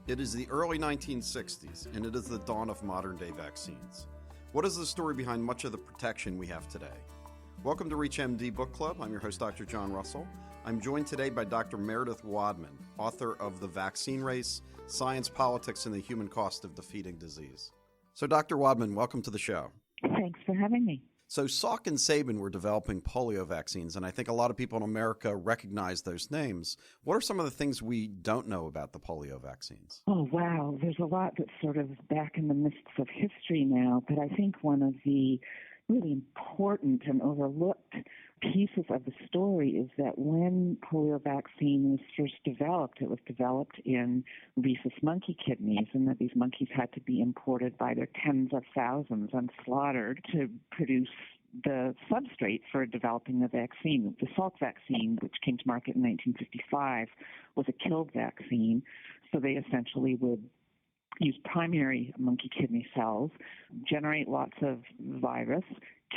It is the early 1960s, and it is the dawn of modern-day vaccines. What is the story behind much of the protection we have today? Welcome to ReachMD Book Club. I'm your host, Dr. John Russell. I'm joined today by Dr. Meredith Wadman, author of The Vaccine Race, Science, Politics, and the Human Cost of Defeating Disease. So, Dr. Wadman, welcome to the show. Thanks for having me. So Salk and Sabin were developing polio vaccines, and I think a lot of people in America recognize those names. What are some of the things we don't know about the polio vaccines? Oh, wow. There's a lot that's sort of back in the mists of history now, but I think one of the really important and overlooked pieces of the story is that when polio vaccine was first developed, it was developed in rhesus monkey kidneys, and that these monkeys had to be imported by their tens of thousands and slaughtered to produce the substrate for developing the vaccine. The Salk vaccine, which came to market in 1955, was a killed vaccine, so they essentially would use primary monkey kidney cells, generate lots of virus,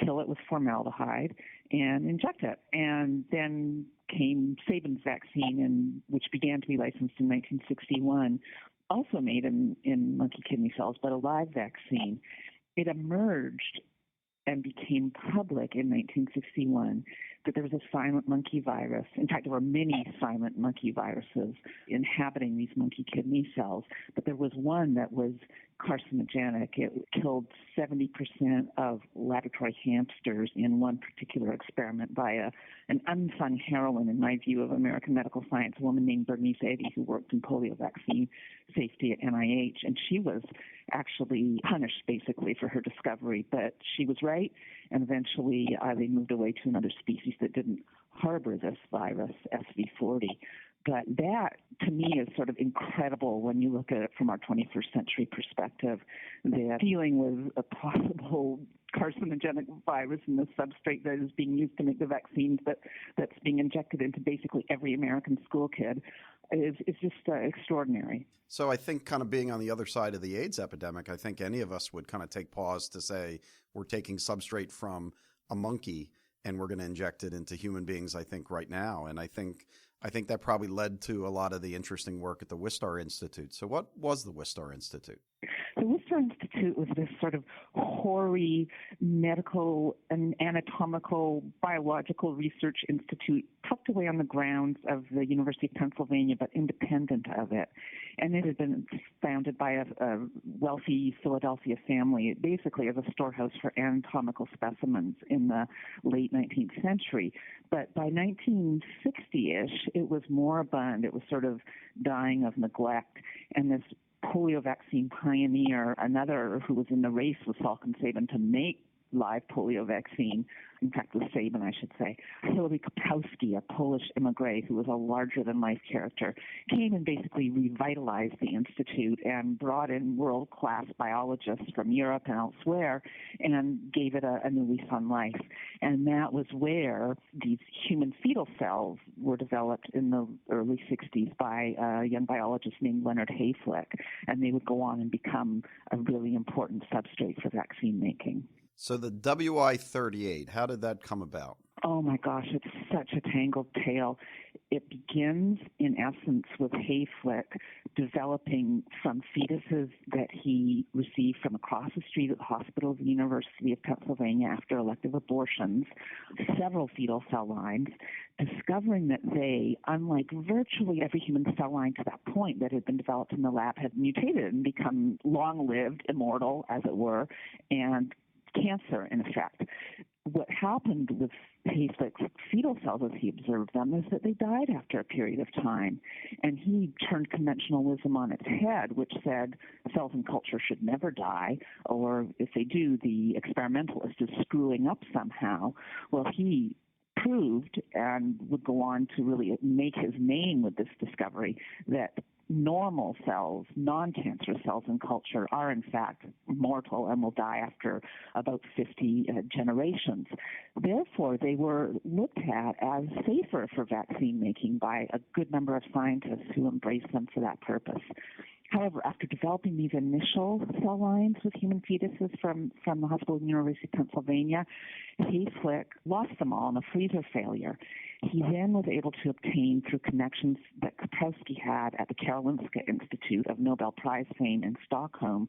kill it with formaldehyde, and inject it. And then came Sabin's vaccine, which began to be licensed in 1961, also made in monkey kidney cells, but a live vaccine. It emerged and became public in 1961 that there was a silent monkey virus. In fact, there were many silent monkey viruses inhabiting these monkey kidney cells, but there was one that was carcinogenic. It killed 70% of laboratory hamsters in one particular experiment by an unsung heroine, in my view, of American medical science, a woman named Bernice Eddy, who worked in polio vaccine safety at NIH, and she was actually punished, basically, for her discovery, but she was right, and eventually they moved away to another species that didn't harbor this virus, SV40. But that, to me, is sort of incredible when you look at it from our 21st century perspective, that dealing with a possible carcinogenic virus in the substrate that is being used to make the vaccines that's being injected into basically every American school kid is just extraordinary. So I think kind of being on the other side of the AIDS epidemic, I think any of us would kind of take pause to say we're taking substrate from a monkey and we're going to inject it into human beings, I think, right now. And I think that probably led to a lot of the interesting work at the Wistar Institute. So what was the Wistar Institute? The Wistar Institute was this sort of hoary medical and anatomical biological research institute tucked away on the grounds of the University of Pennsylvania, but independent of it. And it had been founded by a wealthy Philadelphia family, basically as a storehouse for anatomical specimens in the late 19th century. But by 1960-ish, it was moribund. It was sort of dying of neglect. And this polio vaccine pioneer, another who was in the race with Salk and Sabin to make live polio vaccine, in fact with Sabin, I should say, Hilary Kopowski, a Polish immigrant who was a larger-than-life character, came and basically revitalized the institute and brought in world-class biologists from Europe and elsewhere and gave it a new lease on life. And that was where these human fetal cells were developed in the early 60s by a young biologist named Leonard Hayflick, and they would go on and become a really important substrate for vaccine making. So the WI-38, how did that come about? Oh my gosh, it's such a tangled tale. It begins, in essence, with Hayflick developing some fetuses that he received from across the street at the hospital of the University of Pennsylvania after elective abortions, several fetal cell lines, discovering that they, unlike virtually every human cell line to that point that had been developed in the lab, had mutated and become long-lived, immortal, as it were, and cancer, in effect. What happened with Hayflick's fetal cells, as he observed them, is that they died after a period of time. And he turned conventionalism on its head, which said cells in culture should never die, or if they do, the experimentalist is screwing up somehow. Well, he proved, and would go on to really make his name with this discovery, that normal cells, non-cancerous cells in culture, are in fact mortal and will die after about 50 generations. Therefore, they were looked at as safer for vaccine making by a good number of scientists who embraced them for that purpose. However, after developing these initial cell lines with human fetuses from the Hospital of the University of Pennsylvania, Hayflick lost them all in a freezer failure. He then was able to obtain, through connections that Kaprowski had at the Karolinska Institute of Nobel Prize fame in Stockholm,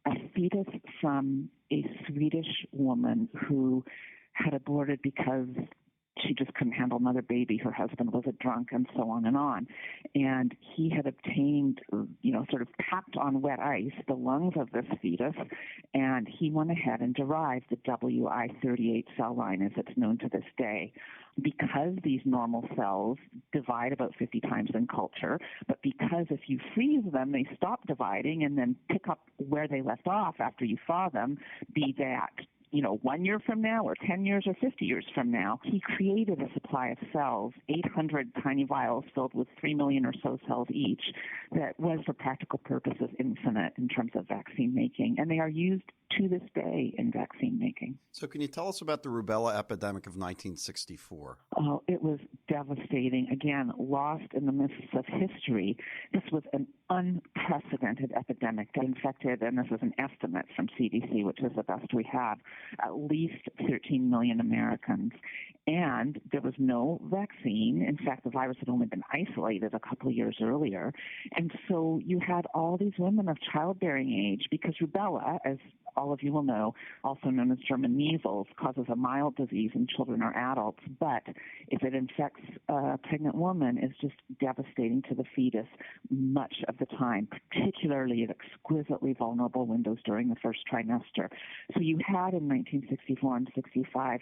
a fetus from a Swedish woman who had aborted because she just couldn't handle another baby. Her husband was a drunk, and so on and on. And he had obtained, sort of packed on wet ice, the lungs of this fetus, and he went ahead and derived the WI38 cell line, as it's known to this day. Because these normal cells divide about 50 times in culture, but because if you freeze them, they stop dividing and then pick up where they left off after you thaw them, be that 1 year from now or 10 years or 50 years from now, he created a supply of cells, 800 tiny vials filled with 3 million or so cells each, that was for practical purposes infinite in terms of vaccine making. And they are used to this day in vaccine making. So can you tell us about the rubella epidemic of 1964? Oh, it was devastating. Again, lost in the mists of history. This was an unprecedented epidemic that infected, and this is an estimate from CDC, which is the best we have, at least 13 million Americans. And there was no vaccine. In fact, the virus had only been isolated a couple of years earlier. And so you had all these women of childbearing age, because rubella, as all of you will know, also known as German measles, causes a mild disease in children or adults. But if it infects a pregnant woman, it's just devastating to the fetus much of the time, particularly at exquisitely vulnerable windows during the first trimester. So you had in 1964 and 65,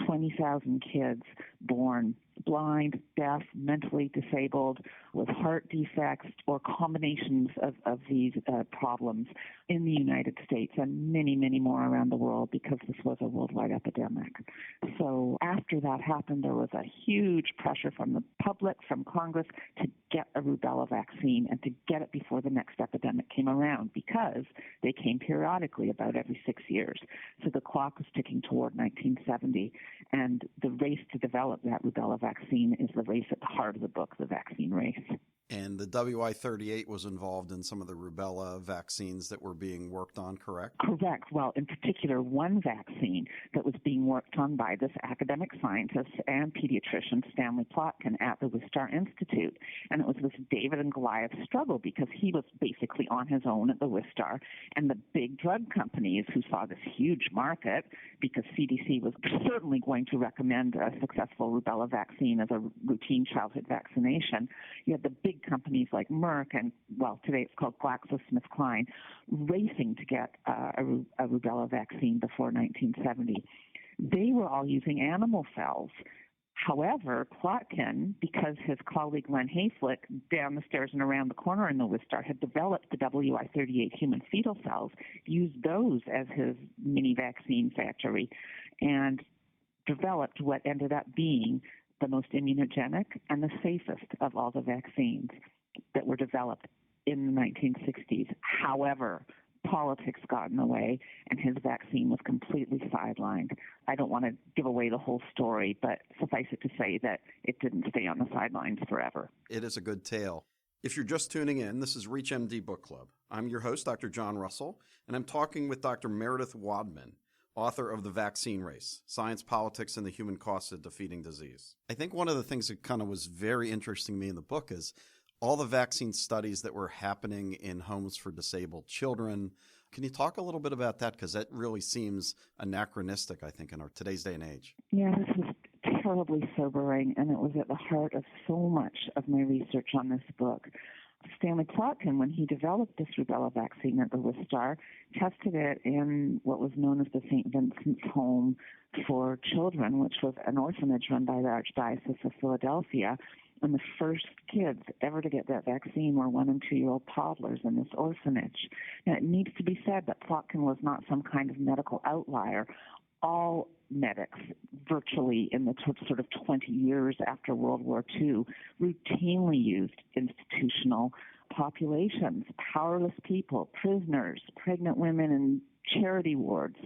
20,000 kids born blind, deaf, mentally disabled, with heart defects, or combinations of these problems in the United States, and many, many more around the world, because this was a worldwide epidemic. So after that happened, there was a huge pressure from the public, from Congress, to get a rubella vaccine and to get it before the next epidemic came around, because they came periodically about every 6 years. So the clock was ticking toward 1970, and the race to develop that rubella vaccine is the race at the heart of the book, The Vaccine Race. And the WI38 was involved in some of the rubella vaccines that were being worked on, correct? Correct. Well, in particular, one vaccine that was being worked on by this academic scientist and pediatrician, Stanley Plotkin, at the Wistar Institute. And it was this David and Goliath struggle, because he was basically on his own at the Wistar, and the big drug companies who saw this huge market, because CDC was certainly going to recommend a successful rubella vaccine as a routine childhood vaccination. You had the big companies like Merck and, well, today it's called GlaxoSmithKline, racing to get a rubella vaccine before 1970. They were all using animal cells. However, Plotkin, because his colleague Len Hayflick down the stairs and around the corner in the Wistar had developed the WI38 human fetal cells, used those as his mini vaccine factory, and developed what ended up being the most immunogenic and the safest of all the vaccines that were developed in the 1960s. However, politics got in the way, and his vaccine was completely sidelined. I don't want to give away the whole story, but suffice it to say that it didn't stay on the sidelines forever. It is a good tale. If you're just tuning in, this is ReachMD Book Club. I'm your host, Dr. John Russell, and I'm talking with Dr. Meredith Wadman, author of The Vaccine Race, Science, Politics, and the Human Cost of Defeating Disease. I think one of the things that kind of was very interesting to me in the book is all the vaccine studies that were happening in homes for disabled children. Can you talk a little bit about that? Because that really seems anachronistic, I think, in our today's day and age. Yeah, this was terribly sobering, and it was at the heart of so much of my research on this book. Stanley Plotkin, when he developed this rubella vaccine at the Wistar, tested it in what was known as the St. Vincent's Home for Children, which was an orphanage run by the Archdiocese of Philadelphia. And the first kids ever to get that vaccine were 1- and 2-year-old toddlers in this orphanage. Now, it needs to be said that Plotkin was not some kind of medical outlier. All medics, virtually in the sort of 20 years after World War II, routinely used institutional populations, powerless people, prisoners, pregnant women in charity wards,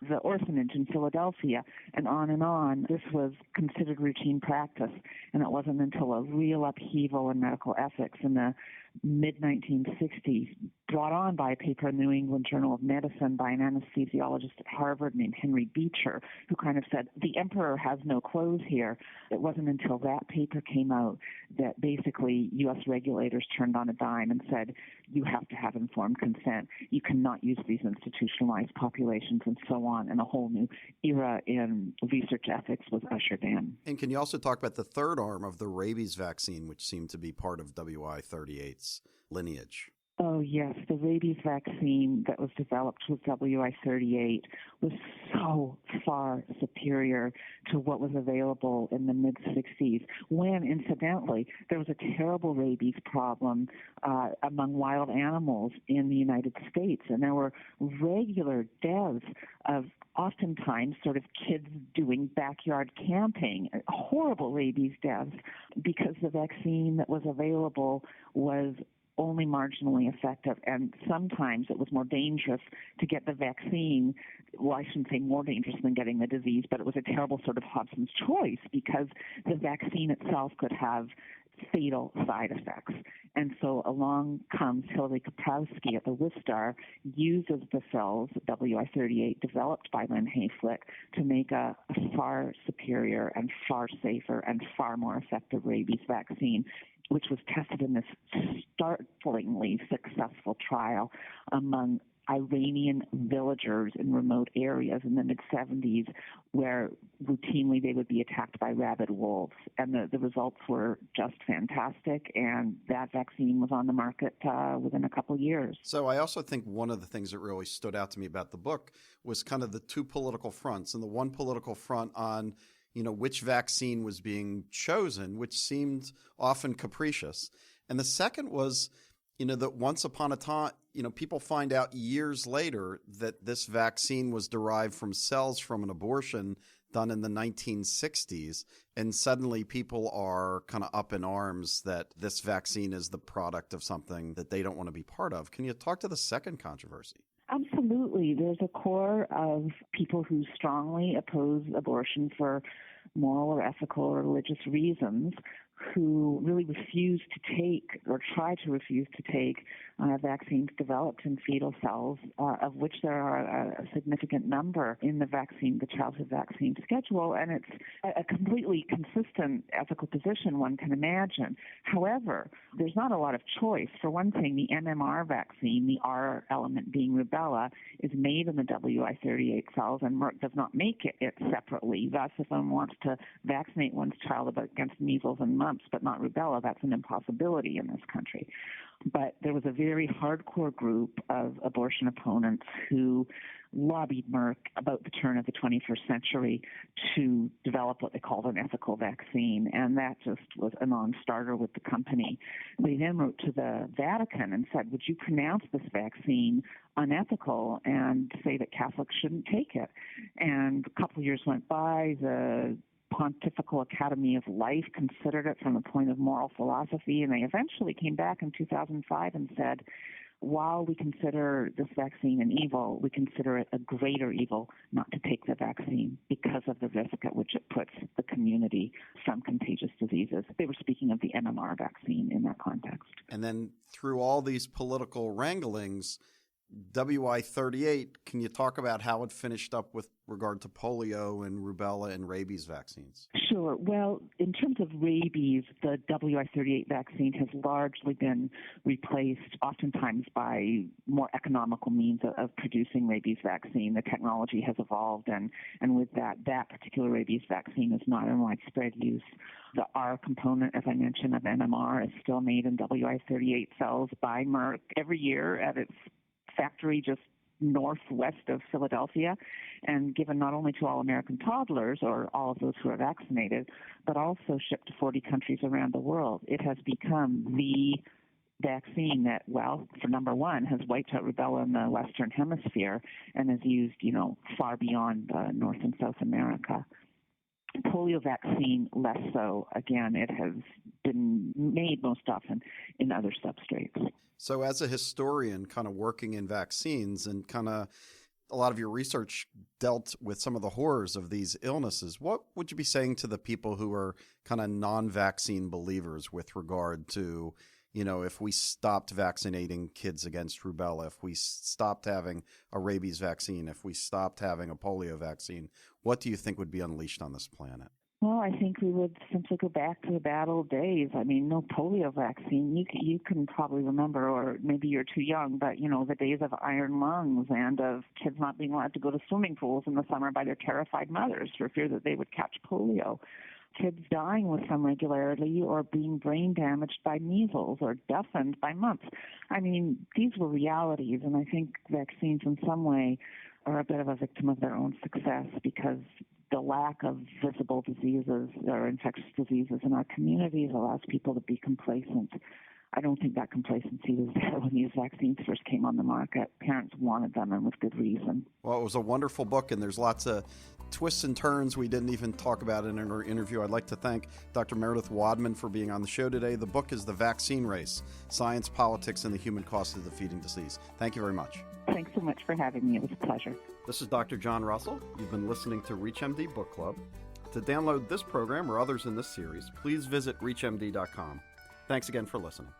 the orphanage in Philadelphia, and on and on. This was considered routine practice, and it wasn't until a real upheaval in medical ethics in the mid-1960s, brought on by a paper in the New England Journal of Medicine by an anesthesiologist at Harvard named Henry Beecher, who kind of said, the emperor has no clothes here. It wasn't until that paper came out that basically U.S. regulators turned on a dime and said, you have to have informed consent. You cannot use these institutionalized populations and so on. And a whole new era in research ethics was ushered in. And can you also talk about the third arm of the rabies vaccine, which seemed to be part of WI-38's lineage? Oh, yes. The rabies vaccine that was developed with WI-38 was so far superior to what was available in the mid-60s, when, incidentally, there was a terrible rabies problem among wild animals in the United States. And there were regular deaths of oftentimes sort of kids doing backyard camping, horrible rabies deaths, because the vaccine that was available was only marginally effective, and sometimes it was more dangerous to get the vaccine. Well, I shouldn't say more dangerous than getting the disease, but it was a terrible sort of Hobson's choice because the vaccine itself could have fatal side effects. And so along comes Hilary Kaprowski at the Wistar, uses the cells, WI-38, developed by Lynn Hayflick, to make a far superior and far safer and far more effective rabies vaccine, which was tested in this startlingly successful trial among Iranian villagers in remote areas in the mid-70s, where routinely they would be attacked by rabid wolves. And the results were just fantastic, and that vaccine was on the market within a couple of years. So I also think one of the things that really stood out to me about the book was kind of the two political fronts, and the one political front on which vaccine was being chosen, which seemed often capricious. And the second was, that once upon a time, people find out years later that this vaccine was derived from cells from an abortion done in the 1960s. And suddenly people are kind of up in arms that this vaccine is the product of something that they don't want to be part of. Can you talk to the second controversy? Absolutely. There's a core of people who strongly oppose abortion for moral or ethical or religious reasons, who really refuse to take or try to refuse to take vaccines developed in fetal cells, of which there are a significant number in the childhood vaccine schedule, and it's a completely consistent ethical position one can imagine. However, there's not a lot of choice. For one thing, the MMR vaccine, the R element being rubella, is made in the WI-38 cells, and Merck does not make it separately. Thus, if one wants to vaccinate one's child against measles and mumps, but not rubella, that's an impossibility in this country. But there was a very hardcore group of abortion opponents who lobbied Merck about the turn of the 21st century to develop what they called an ethical vaccine, and that just was a non-starter with the company. They then wrote to the Vatican and said, would you pronounce this vaccine unethical and say that Catholics shouldn't take it? And a couple of years went by. The Pontifical Academy of Life considered it from the point of moral philosophy, and they eventually came back in 2005 and said, while we consider this vaccine an evil, we consider it a greater evil not to take the vaccine because of the risk at which it puts the community from contagious diseases. They were speaking of the MMR vaccine in that context. And then through all these political wranglings, WI-38, can you talk about how it finished up with regard to polio and rubella and rabies vaccines? Sure. Well, in terms of rabies, the WI-38 vaccine has largely been replaced oftentimes by more economical means of producing rabies vaccine. The technology has evolved, and with that particular rabies vaccine is not in widespread use. The R component, as I mentioned, of MMR is still made in WI-38 cells by Merck every year at its factory just northwest of Philadelphia, and given not only to all American toddlers or all of those who are vaccinated, but also shipped to 40 countries around the world. It has become the vaccine that, well, for number one, has wiped out rubella in the Western Hemisphere and is used, far beyond North and South America. Polio vaccine, less so. Again, it has been made most often in other substrates. So as a historian kind of working in vaccines and kind of a lot of your research dealt with some of the horrors of these illnesses, what would you be saying to the people who are kind of non-vaccine believers with regard to, if we stopped vaccinating kids against rubella, if we stopped having a rabies vaccine, if we stopped having a polio vaccine, what do you think would be unleashed on this planet? Well, I think we would simply go back to the bad old days. I mean, no polio vaccine. You can probably remember, or maybe you're too young, but, the days of iron lungs and of kids not being allowed to go to swimming pools in the summer by their terrified mothers for fear that they would catch polio. Kids dying with some regularity or being brain damaged by measles or deafened by mumps. I mean, these were realities, and I think vaccines in some way are a bit of a victim of their own success because the lack of visible diseases or infectious diseases in our communities allows people to be complacent. I don't think that complacency was there when these vaccines first came on the market. Parents wanted them, and with good reason. Well, it was a wonderful book, and there's lots of twists and turns we didn't even talk about in our interview. I'd like to thank Dr. Meredith Wadman for being on the show today. The book is The Vaccine Race: Science, Politics, and the Human Cost of Defeating Disease. Thank you very much. Thanks so much for having me. It was a pleasure. This is Dr. John Russell. You've been listening to ReachMD Book Club. To download this program or others in this series, please visit reachmd.com. Thanks again for listening.